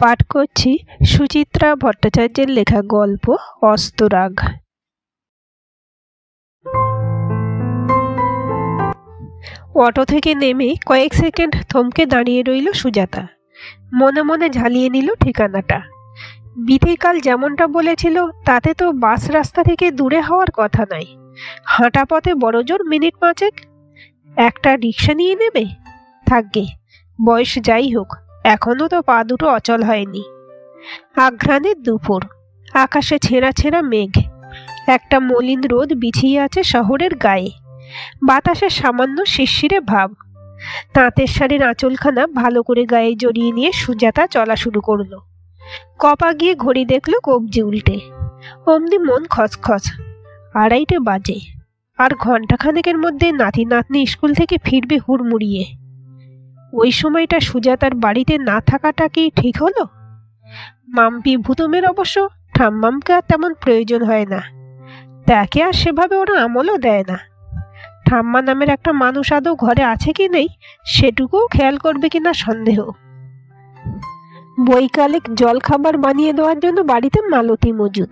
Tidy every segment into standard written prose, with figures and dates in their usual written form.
পাঠ করছি সুচিত্রা ভট্টাচার্যের লেখা গল্প অস্তরাগ। অটো থেকে নেমে কয়েক সেকেন্ড থমকে দাঁড়িয়ে রইল সুজাতা। মনে মনে ঝালিয়ে নিল ঠিকানাটা। বিথি কাল যেমনটা বলেছিল তাতে তো বাস রাস্তা থেকে দূরে হওয়ার কথা নয়। হাঁটা পথে বড়জোর মিনিট 5 একটা রিক্সা নিয়ে নেবে। থাকবে, বয়স যাই হোক, এখনো তো পা দুটো অচল হয়নি। আঘ্রাণের দুপুর, আকাশে ছেঁড়া ছেঁড়া মেঘ, একটা মলিন রোদ বিছিয়ে আছে শহরের গায়ে। বাতাসে সামান্য শিরশিরে ভাব। তাঁতের শাড়ির আঁচলখানা ভালো করে গায়ে জড়িয়ে নিয়ে সুজাতা চলা শুরু করলো। কপা গিয়ে ঘড়ি দেখলো কবজি উল্টে। অমনি মন খচখচ। 2:30 বাজে। আর ঘন্টাখানেকের মধ্যে নাতি নাতনি স্কুল থেকে ফিরবে হুড়মুড়িয়ে। ওই সময়টা সুজাতার বাড়িতে না থাকাটা কি ঠিক হলো? মাম্পি ভুতুমের অবশ্য ঠাম্মামকে আর তেমন প্রয়োজন হয় না। তাকে আর সেভাবে ওরা আমলও দেয় না। ঠাম্মা নামের একটা মানুষ আদৌ ঘরে আছে কি নেই সেটুকুও খেয়াল করবে কিনা সন্দেহ। বৈকালিক জল খাবার বানিয়ে দেওয়ার জন্য বাড়িতে মালতী মজুদ।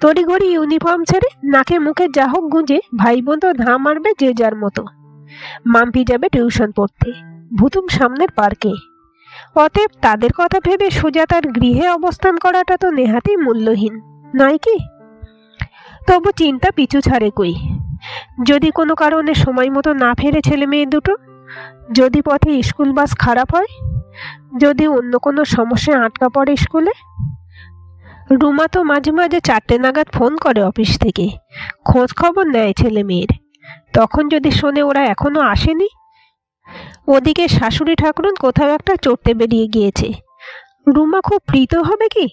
তড়িঘড়ি ইউনিফর্ম ছেড়ে নাকে মুখে যা হোক গুঁজে ভাই বোন তো ধাঁ মারবে যে যার মতো। মাম্পি যাবে টিউশন পড়তে, ভুতুম সামনের পার্কে। অতএব তাদের কথা ভেবে সুজাতার গৃহে অবস্থান করাটা তো নেহাতি মূল্যহীন নয় কি? তবু চিন্তা পিছু ছাড়ে কই। যদি কোনো কারণে সময় মতো না ফেরে ছেলে মেয়ে দুটো, যদি পথে স্কুল বাস খারাপ হয়, যদি অন্য কোনো সমস্যায় আটকা পড়ে স্কুলে। রুমা তো মাঝে মাঝে 4টে নাগাদ ফোন করে অফিস থেকে, খোঁজ খবর নেয় ছেলে মেয়ের। তখন যদি শোনে ওরা এখনো আসেনি, ওদিকে শাশুড়ি ঠাকুরন কোথাও একটা চড়তে বেরিয়ে গিয়েছে, রুমা খুব প্রীত হবে কি?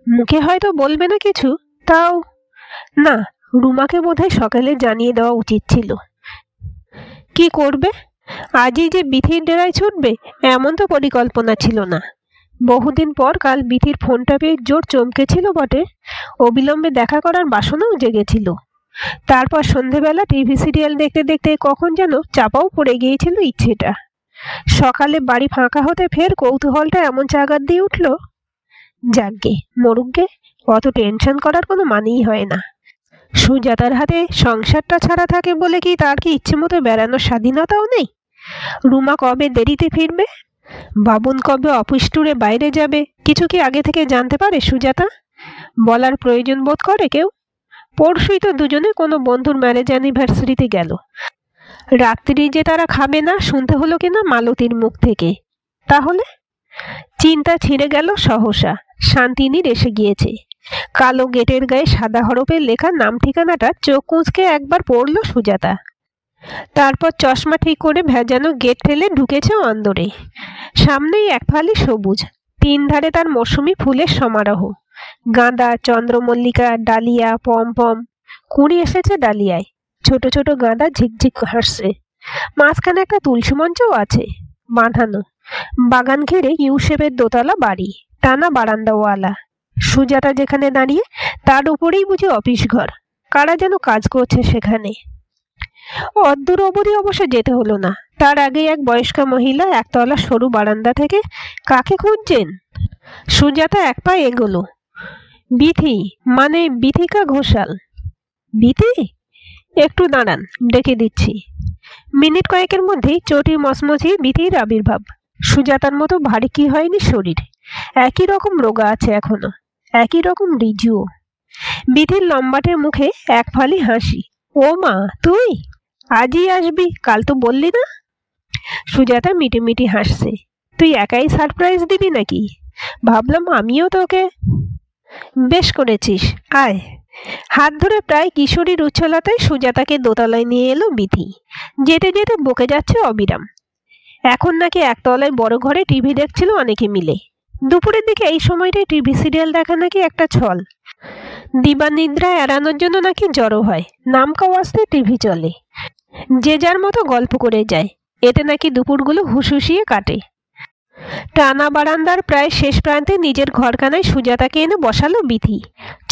মুখে হয়তো বলবে না কিছু, তাও না, রুমাকে বোধহয় সকালে জানিয়ে দেওয়া উচিত ছিল। কি করবে? আজই যে বিথির ডেরায় ছুটবে এমন তো পরিকল্পনা ছিল না। বহুদিন পর কাল বিথির ফোনটা পেয়ে জোর চমকেছিল বটে, অবিলম্বে দেখা করার বাসনাও জেগেছিল। তারপর সন্ধেবেলা টিভি সিরিয়াল দেখতে দেখতে কখন যেন চাপাও পড়ে গিয়েছিল ইচ্ছেটা। সকালে বাড়ি ফাঁকা হতে ফের কৌতূহলটা এমন জাগাত দিয়ে উঠল, যাকগে মরুকগে, অত টেনশন করার কোনো মানেই হয় না। সুজাতার হাতে সংসারটা ছাড়া থাকে বলে কি তার কি ইচ্ছে মতো বেড়ানোর স্বাধীনতাও নেই? রুমা কবে দেরিতে ফিরবে, বাবুন কবে অফিস ট্যুরে বাইরে যাবে, কিছু কি আগে থেকে জানতে পারে সুজাতা? বলার প্রয়োজন বোধ করে কেউ? পরশুই তো দুজনে কোনো বন্ধুর ম্যারেজ অ্যানিভার্সারিতে গেল। রাত্রি যে তারা খাবে না শুনতে হলো কিনা মালতীর মুখ থেকে। তাহলে চিন্তা ছিঁড়ে গেল সহসা। শান্তিনীর এসে গিয়েছে। কালো গেটের গায়ে সাদা হরফে লেখা নাম ঠিকানাটা চোখ কুঁচকে একবার পড়ল সুজাতা। তারপর চশমা ঠিক করে ভেজানো গেট ঠেলে ঢুকেছে অন্দরে। সামনেই এক ফালি সবুজ, 3 ধারে তার মৌসুমি ফুলের সমারোহ। গাঁদা, চন্দ্রমল্লিকা, ডালিয়া, পমপম। কুঁড়ি এসেছে ডালিয়ায়। ছোট ছোট গাঁদা ঝিকঝিক হাসছে। মাঝখানে একটা তুলসী মঞ্চও আছে বাঁধানো। বাগান ঘিরে ইউ শেপের দোতলা বাড়ি, টানা বারান্দাওয়ালা। সুজাতা যেখানে দাঁড়িয়ে তার উপরেই বুঝি অফিস ঘর। কারা যেন কাজ করছে সেখানে। অদ্দূর অবধি অবশ্য যেতে হলো না। তার আগে এক বয়স্কা মহিলা একতলা সরু বারান্দা থেকে কাকে খুঁজছেন। সুজাতা এক পা এগোলো। বিথি, মানে বিথিকা ঘোষাল। বিথি? একটু দাঁড়ান, ডেকে দিচ্ছি। মিনিট কয়েকের মধ্যেই চটি মচমচি বিথির আবির্ভাব। সুজাতার মতো ভারী কি হয়নি শরীর, একই রকম রোগা আছে এখনো, একই রকম রিজুও। বিথির লম্বাটে মুখে এক ফালি হাসি। ও মা, তুই আজই আসবি, কাল তো বললি না? সুজাতা মিটিমিটি হাসছে। তুই একাই সারপ্রাইজ দিবি নাকি? ভাবলাম আমিও তোকে। বেশ করেছিস, আয়। হাত ধরে প্রায় কিশোরীর উচ্ছলতায় সুজাতাকে দোতলায় নিয়ে এলো বিথি। যেতে যেতে বকে যাচ্ছে অবিরাম। এখন নাকি একতলায় বড় ঘরে টিভি দেখছিল অনেকে মিলে। দুপুরের দিকে এই সময়টায় টিভি সিরিয়াল দেখা নাকি একটা ছল। দিবানিদ্রা এড়ানোর জন্য নাকি জড়ো হয়, নামকা ওয়াস্তে টিভি চলে। যে যার মতো গল্প করে যায়, এতে নাকি দুপুরগুলো হুসহুসিয়ে কাটে। টানা বারান্দার প্রায় শেষ প্রান্তে নিজের ঘরখানায় সুজাতাকে এনে বসালো বিথি।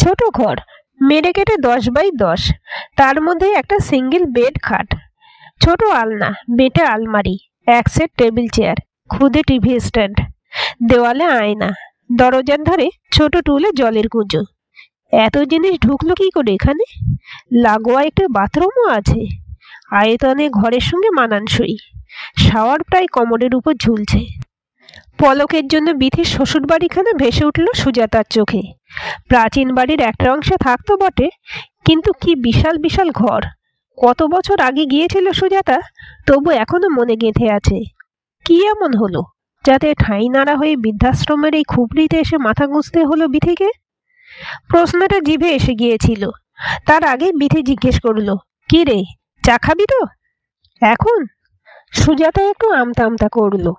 ছোট ঘর, মেরে কেটে 10x10। তার মধ্যে একটা সিঙ্গেল বেড খাট, ছোট আলনা, বেটে আলমারি, এক সেট টেবিল চেয়ার, খুদে টিভি স্ট্যান্ড। দেওয়ালে আয়না, দরজার ধারে ছোট টুলে জলের কুঁজো। এত জিনিস ঢুকলো কি করে এখানে? লাগোয়া একটা বাথরুমও আছে। আয়তনে ঘরের সঙ্গে মানানসই। শাওয়ার প্রায় কোমরের উপর ঝুলছে। পলকের জন্য বিথির শ্বশুর বাড়িখানে ভেসে উঠল সুজাতার চোখে। প্রাচীন বাড়ির একটা অংশে থাকতো বটে, কিন্তু কি বিশাল বিশাল ঘর! কত বছর আগে গিয়েছিল সুজাতা, তবু এখনো মনে গেঁথে আছে। কি এমন হলো যাতে ঠাঁই নাড়া হয়ে বৃদ্ধাশ্রমের এই খুপড়িতে এসে মাথা গুঁজতে হলো বিথিকে? প্রশ্নটা জিভে এসে গিয়েছিল। তার আগে বিথি জিজ্ঞেস করলো, কি রে, চা খাবি তো এখন? সুজাতা একটু আমতা আমতা করলো।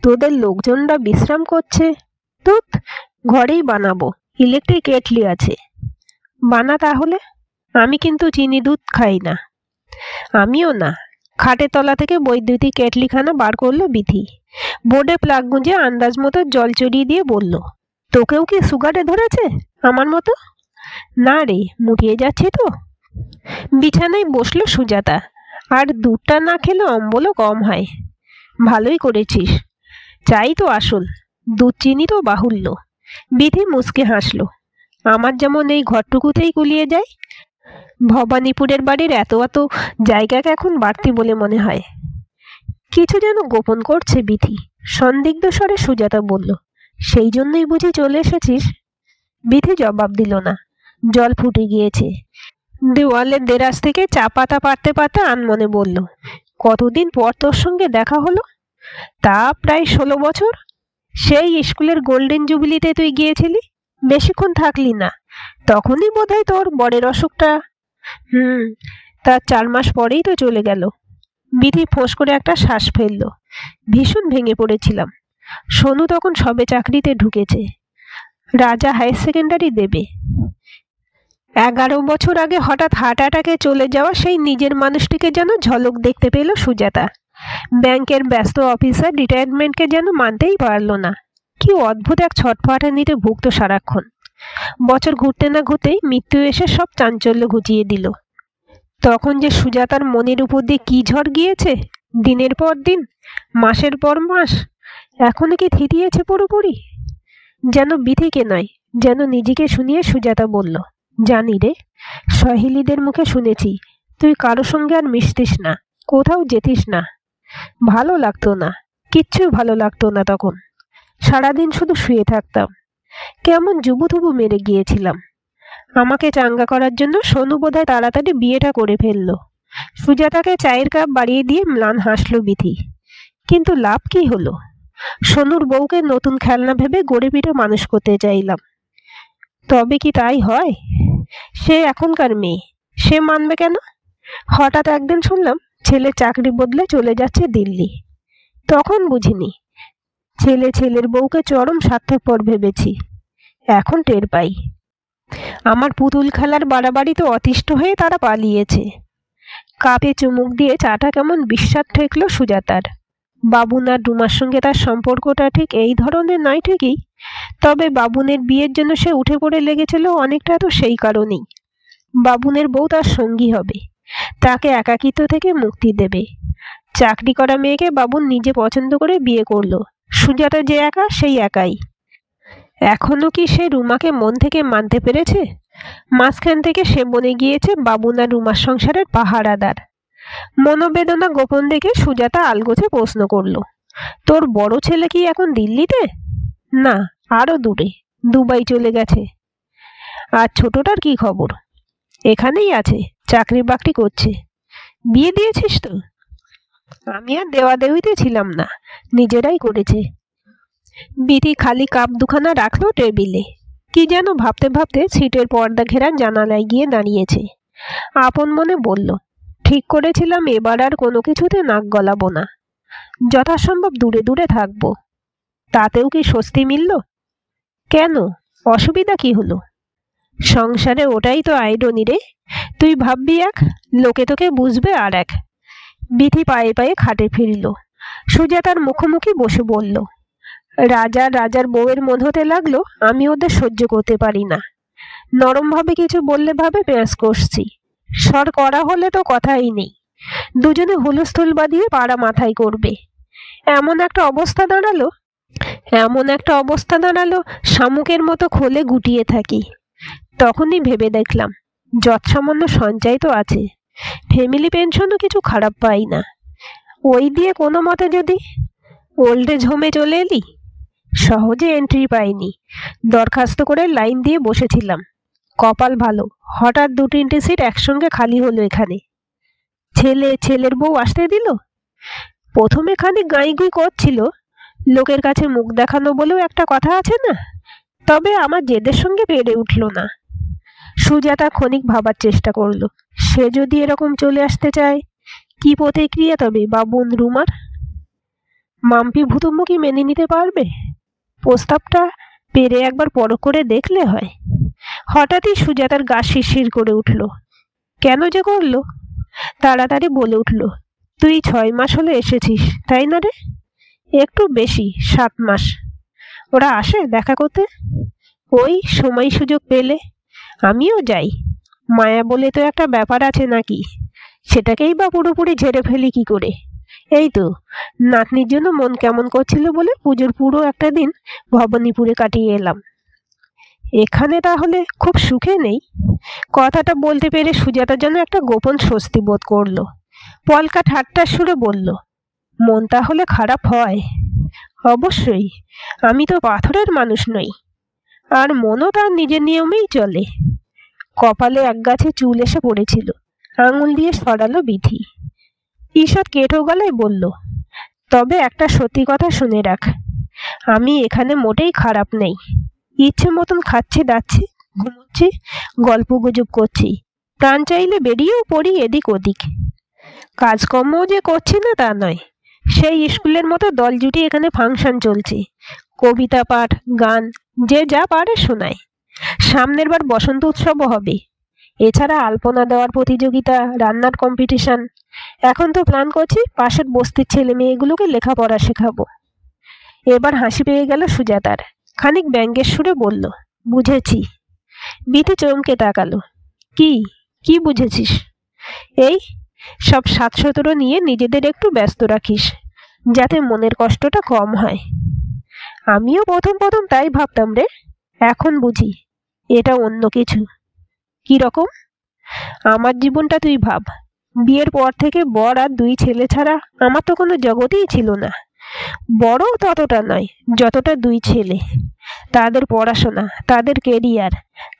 তোদের লোকজনরা বিশ্রাম করছে। দুধ ঘরেই বানাবো, ইলেকট্রিক কেটলি আছে। বানা তাহলে। আমি কিন্তু চিনি দুধ খাই না। আমিও না। খাটের তলা থেকে বৈদ্যুতিক কেটলিখানা বার করলো বিথি। বোর্ডে প্লাগ গুঁজে আন্দাজ মতো জল চড়িয়ে দিয়ে বলল, তোকেও কি সুগারে ধরেছে আমার মতো? না রে, মুটিয়ে যাচ্ছে তো। বিছানায় বসলো সুজাতা। আর দুধটা না খেলে অম্বলও কম হয়। ভালোই করেছিস। চাই তো আসল, দুধ চিনি তো বাহুল্য। বিধি মুচকে হাসল। আমার যেমন এই ঘরটুকুতেই কুলিয়ে যায়। ভবানীপুরের বাড়ির এত এত জায়গাকে এখন বাড়তি বলে মনে হয়। কিছু যেন গোপন করছে বিধি, সন্দিগ্ধ স্বরে সুজাতা বলল। সেই জন্যই বুঝি চলে এসেছিস? বিধি জবাব দিল না। জল ফুটে গিয়েছে। দেওয়ালের দেরাজ থেকে চা পাতা পাড়তে পারতে আনমনে বলল, কতদিন পর তোর সঙ্গে দেখা হলো? তা প্রায় 16 বছর। সেই স্কুলের গোল্ডেন জুবিলিতে তুই গিয়েছিলি, বেশিক্ষণ থাকলি না। তখনই বোধহয় তোর বরের অসুখটা। তার 4 মাস পরেই তো চলে গেল। বিধি ফোঁস করে একটা শ্বাস ফেলল। ভীষণ ভেঙে পড়েছিলাম। সোনু তখন সবে চাকরিতে ঢুকেছে, রাজা হায়ার সেকেন্ডারি দেবে। 11 বছর আগে হঠাৎ হার্ট অ্যাটাকে চলে যাওয়া সেই নিজের মানুষটিকে যেন ঝলক দেখতে পেল সুজাতা। ব্যাংকের ব্যস্ত অফিসার রিটায়ারমেন্টকে যেন মানতেই পারল না। কি অদ্ভুত এক ছটফটানিতে ভুগত সারাক্ষণ। বছর ঘুরতে না ঘুরতেই মৃত্যু এসে সব চাঞ্চল্য ঘুচিয়ে দিল। তখন যে সুজাতার মনের উপর দিয়ে কি ঝড় গিয়েছে, দিনের পর দিন, মাসের পর মাস, এখনো কি থিতিয়েছে পুরোপুরি? যেন বিধিকে নয়, যেন নিজেকে শুনিয়ে সুজাতা বলল, জানি রে, সহেলিদের মুখে শুনেছি তুই কারো সঙ্গে আর মিশতিস না, কোথাও যেতিস না। ভালো লাগতো না, কিচ্ছু ভালো লাগতো না তখন। সারাদিন শুধু শুয়ে থাকতাম। কেমন জুবুথুবু মেরে গিয়েছিলাম। আমাকে চাঙ্গা করার জন্য সোনু বোধহয় তাড়াতাড়ি বিয়েটা করে ফেললো। সুজাতাকে চায়ের কাপ বাড়িয়ে দিয়ে ম্লান হাসল বিধি। কিন্তু লাভ কি হলো? সোনুর বউকে নতুন খেলনা ভেবে গড়ে পিঠে মানুষ করতে চাইলাম। তবে কি তাই হয়? সে এখনকার মেয়ে, সে মানবে কেন? হঠাৎ একদিন শুনলাম ছেলে চাকরি বদলে চলে যাচ্ছে দিল্লি। তখন বুঝিনি। ছেলের বউকে চরম স্বার্থপর ভেবেছি। এখন টের পাই। আমার পুতুল খেলার বাড়াবাড়ি তো অতিষ্ঠ হয়ে তারা পালিয়েছে। কাপে চুমুক দিয়ে চাটা কেমন বিস্বাদ ঠেকল সুজাতার। বাবুন আর রুমার সঙ্গে তার সম্পর্কটা ঠিক এই ধরনের নয় ঠিকই, তবে বাবুনের বিয়ের জন্য সে উঠে পড়ে লেগেছিল অনেকটা তো সেই কারণেই। বাবুনের বউ তার সঙ্গী হবে, তাকে একাকিত্ব থেকে মুক্তি দেবে। চাকরি করা মেয়েকে বাবুন নিজে পছন্দ করে বিয়ে করলো। সুজাতা যে একা, সেই একাই। এখনো কি সে রুমাকে মন থেকে মানতে পেরেছে? মাঝখান থেকে সে বনে গিয়েছে বাবুন আর রুমার সংসারের পাহারাদার। মনোবেদনা গোপন দেখে সুজাতা আলগোছে প্রশ্ন করল, তোর বড় ছেলে কি এখন দিল্লিতে? না, আরো দূরে, দুবাই চলে গেছে। আর ছোটটার কি খবর? এখানেই আছে, চাকরি বাকরি করছে। বিয়ে দিয়েছিস তো? আমি আর দেওয়াদেওয়িতে ছিলাম না, নিজেরাই করেছে। বিধি খালি কাপ দুখানা রাখলো টেবিলে। কি যেন ভাবতে ভাবতে সিটের পর্দা ঘেরা জানালায় গিয়ে দাঁড়িয়েছে। আপন মনে বলল, ঠিক করেছিলাম এবার আর কোনো কিছুতে নাক গলাবো না। যথাসম্ভব দূরে দূরে থাকবো। তাতেও কি স্বস্তি মিলল? কেন? অসুবিধা কি হলো? সংসারে ওটাই তো আইরনি রে। তুই ভাববি এক, লোকে তোকে বুঝবে আর এক। বিধি পায়ে পায়ে খাটে ফিরল। সুজাতার মুখোমুখি বসে বলল, রাজার বউয়ের মন হতে লাগলো আমি ওদের সহ্য করতে পারি না। নরমভাবে কিছু বললে ভাবে পেঁয়াজ কষছি। স্বর করা হলে তো কথাই নেই। দুজনে হুলস্থুল বাঁধিয়ে পাড়া মাথায় করবে। এমন একটা অবস্থা দাঁড়ালো এমন একটা অবস্থা দাঁড়ালো, শামুকের মতো খোলে গুটিয়ে থাকি। তখনই ভেবে দেখলাম, যৎসামান্য সঞ্চয় তো আছে, ফ্যামিলি পেনশনও কিছু খারাপ পাই না। ওই দিয়ে কোনো মতে যদি ওল্ড এজ হোমে চলে এলি। সহজে এন্ট্রি পাইনি, দরখাস্ত করে লাইন দিয়ে বসেছিলাম। কপাল ভালো, হঠাৎ 2-3টে সিট একসঙ্গে খালি হলো এখানে। ছেলের বউ আসতে দিল। প্রথমে খানিক গাঁইগুই করছিল, লোকের কাছে মুখ দেখানো বলেও একটা কথা আছে না, তবে আমার জেদের সঙ্গে পেরে উঠল না। সুজাতা ক্ষণিক ভাবার চেষ্টা করলো, সে যদি এরকম চলে আসতে চায়, কি প্রতিক্রিয়া তবে বাবুন রুমার? মাম্পি ভূতম্মু কি মেনে নিতে পারবে? প্রস্তাবটা পেরে একবার পরখ করে দেখলে হয়। হঠাৎই সুজাতার গা শিরশির করে উঠল। কেন যে করলো? তাড়াতাড়ি বলে উঠল, তুই 6 মাস হলে এসেছিস, তাই না রে? একটু বেশি, 7 মাস। ওরা আসে দেখা করতে? ওই সময় সুযোগ পেলে। আমিও যাই। মায়া বলে তো একটা ব্যাপার আছে নাকি, সেটাকেই বা পুরোপুরি ঝেড়ে ফেলি কি করে? এই তো নাতনির জন্য মন কেমন করছিল বলে পুজোর পুরো একটা দিন ভবানীপুরে কাটিয়ে এলাম। এখানে তাহলে খুব সুখে নেই? কথাটা বলতে পেরে সুজাতা যেন একটা গোপন স্বস্তি বোধ করলো। পলকা ঠাট্টার সুরে বলল, মন তাহলে খারাপ হয়? অবশ্যই, আমি তো পাথরের মানুষ নই, আর মনও তার নিজের নিয়মেই চলে। কপালে একগাছি চুল এসে পড়েছিল, আঙুল দিয়ে সরালো বিথি। ঈষৎ কেটো গলায় বলল, তবে একটা সত্যি কথা শুনে রাখ, আমি এখানে মোটেই খারাপ নেই। ইচ্ছে মতন খাচ্ছি দাচ্ছি, ঘুমোচ্ছি, গল্প গুজব করছি, প্রাণ চাইলে বেরিয়েও পড়ি এদিক ওদিক। কাজকর্মও যে করছি না তা নয়, সেই স্কুলের মতো দল জুটি এখানে ফাংশন চলছে, কবিতা পাঠ, গান, যে যা পারে শোনায়। সামনের বার বসন্ত উৎসবও হবে। এছাড়া আলপনা দেওয়ার প্রতিযোগিতা, রান্নার কম্পিটিশন। এখন তো প্ল্যান করছি পাশের বস্তির ছেলে মেয়েগুলোকে লেখাপড়া শেখাবো। এবার হাসি পেয়ে গেল সুজাতার, খানিক ব্যঙ্গের সুরে বলল, বুঝেছি। বিথি চমকে তাকালো। কি কি বুঝেছিস? এই সব 7-17 নিয়ে নিজেদের একটু ব্যস্ত রাখিস, যাতে মনের কষ্টটা কম হয়। আমিও প্রথম প্রথম তাই ভাবতাম রে, এখন বুঝি এটা অন্য কিছু। কি রকম? আমার জীবনটা তুই ভাব, বিয়ের পর থেকে বর আর 2 ছেলে ছাড়া আমার তো কোনো জগতেই ছিল না। বড় ততটা নয় যতটা 2 ছেলে। তাদের পড়াশোনা, তাদের কেরিয়ার,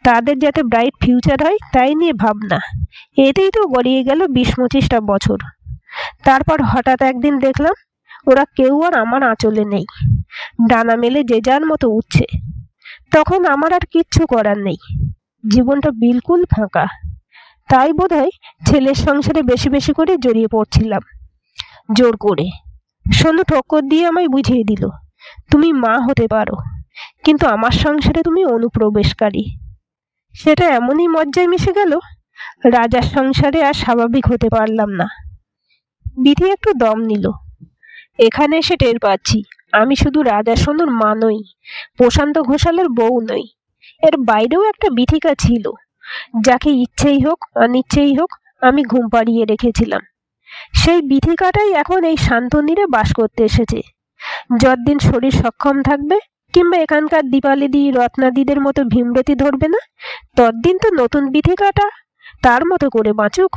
তাদের যাতে ব্রাইট ফিউচার হয় তাই নিয়ে ভাবনা, এতেই তো গড়িয়ে গেল 20-25টা বছর। তারপর হঠাৎ একদিন দেখলাম ওরা কেউ আর আমার আঁচলে নেই, ডানা মেলে যে যার মতো উঠছে। তখন আমার আর কিচ্ছু করার নেই, জীবনটা বিলকুল ফাঁকা। তাই বোধহয় ছেলের সংসারে বেশি বেশি করে জড়িয়ে পড়ছিলাম, জোর করে। সোনু ঠক্কর দিয়ে আমায় বুঝিয়ে দিল, তুমি মা হতে পারো, কিন্তু আমার সংসারে তুমি অনুপ্রবেশকারী। সেটা এমনই মজ্জায় মিশে গেল, রাজার সংসারে আর স্বাভাবিক হতে পারলাম না। বিধি একটু দম নিল। এখানে এসে টের পাচ্ছি আমি শুধু রাজা সোনুর মা নই, প্রশান্ত ঘোষালের বউ নই। এর বাইরেও একটা বিথিকা ছিল, যাকে ইচ্ছেই হোক অনিচ্ছেই হোক আমি ঘুম পাড়িয়ে রেখেছিলাম। সেই বিথিকাটাই এখন এই শান্তনীরে বাস করতে এসেছে। যতদিন শরীর সক্ষম থাকবে, কিংবা এখানকার দীপালিদি রত্নাদিদের মতো ভীমরতি ধরবে না, ততদিন তো নতুন বিথিকাটা তার মতো করে বাঁচুক।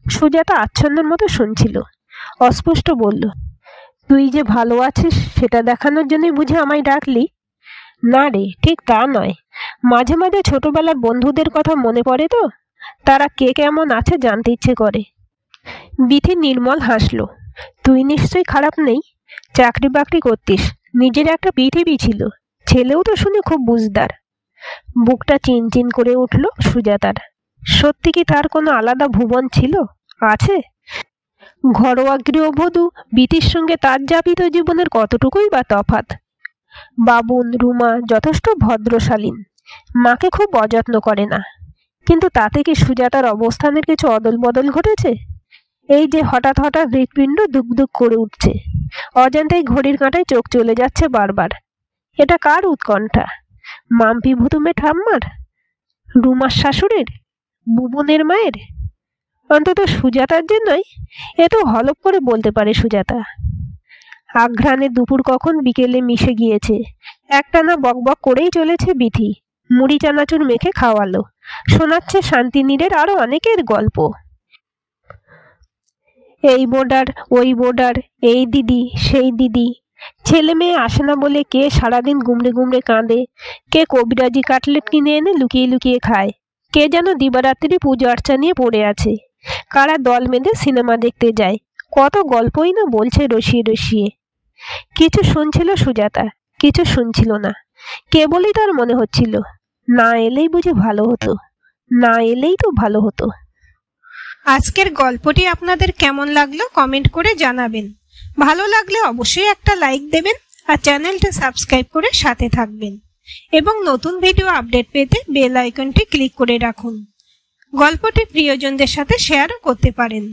সুজাতা আচ্ছন্নের মতো শুনছিল, অস্পষ্ট বলল, তুই যে ভালো আছিস সেটা দেখানোর জন্যই বুঝি আমায় ডাকলি? না রে, ঠিক তা নয়। মাঝে মাঝে ছোটবেলার বন্ধুদের কথা মনে পড়ে তো, তারা কে কেমন আছে জানতে ইচ্ছে করে। বিথি নির্মল হাসল। তুই নিশ্চয়ই খারাপ নেই, চাকরি বাকরি করতিস, নিজের একটা পৃথিবী ছিল, ছেলেও তো শুনে খুব বুঝদার। বুকটা চিনচিন করে উঠল সুজাতার। সত্যি কি তার কোনো আলাদা ভুবন ছিল, আছে? ঘরোয়া গৃহবধূ বিথির সঙ্গে তার যাপিত জীবনের কতটুকুই বা তফাৎ। বাবুন রুমা যথেষ্ট ভদ্রশালীন, মাকে খুব অযত্ন করে না, কিন্তু তাতে কি সুজাতার অবস্থানের কিছু অদল বদল ঘটেছে? এই যে হঠাৎ হঠাৎ হৃৎপিণ্ড দুক দুক করে উঠছে, অজান্তেই ঘড়ির কাঁটায় চোখ চলে যাচ্ছে বারবার। এটা কার উৎকণ্ঠা? মাম্পি ভুতুমে ঠাম্মার, রুমার শাশুড়ির, বুবনের মায়ের? অন্তত সুজাতার যে নয়, এ তো হলপ করে বলতে পারে সুজাতা। আঘ্রাণে দুপুর কখন বিকেলে মিশে গিয়েছে। একটানা বকবক করেই চলেছে বিথি। মুড়ি চানাচুর মেখে খাওয়ালো, শোনাচ্ছে শান্তিনীরের আরো অনেকের গল্প। এই বোর্ডার, ওই বোর্ডার, এই দিদি, সেই দিদি। ছেলে মেয়ে আসে না বলে কে সারাদিন গুমড়ে গুমড়ে কাঁদে, কে কবিরাজি কাটলেট কিনে এনে লুকিয়ে লুকিয়ে খায়, কে যেন দিবারাত্রি পুজো আর্চা নিয়ে পড়ে আছে, কারা দল বেঁধে সিনেমা দেখতে যায়। কত গল্পই না বলছে রসিয়ে রসিয়ে। কিছু শুনছিল সুজাতা, কিছু শুনছিল না। কেবলই তার মনে হচ্ছিল, না এলেই বুঝি ভালো হতো, না এলেই তো ভালো হতো। আজকের গল্পটি আপনাদের কেমন লাগলো কমেন্ট করে জানাবেন। ভালো লাগলে অবশ্যই একটা লাইক দেবেন আর চ্যানেলটা সাবস্ক্রাইব করে সাথে থাকবেন এবং নতুন ভিডিও আপডেট পেতে বেল আইকনটি ক্লিক করে রাখুন। গল্পটি প্রিয়জনদের সাথে শেয়ারও করতে পারেন।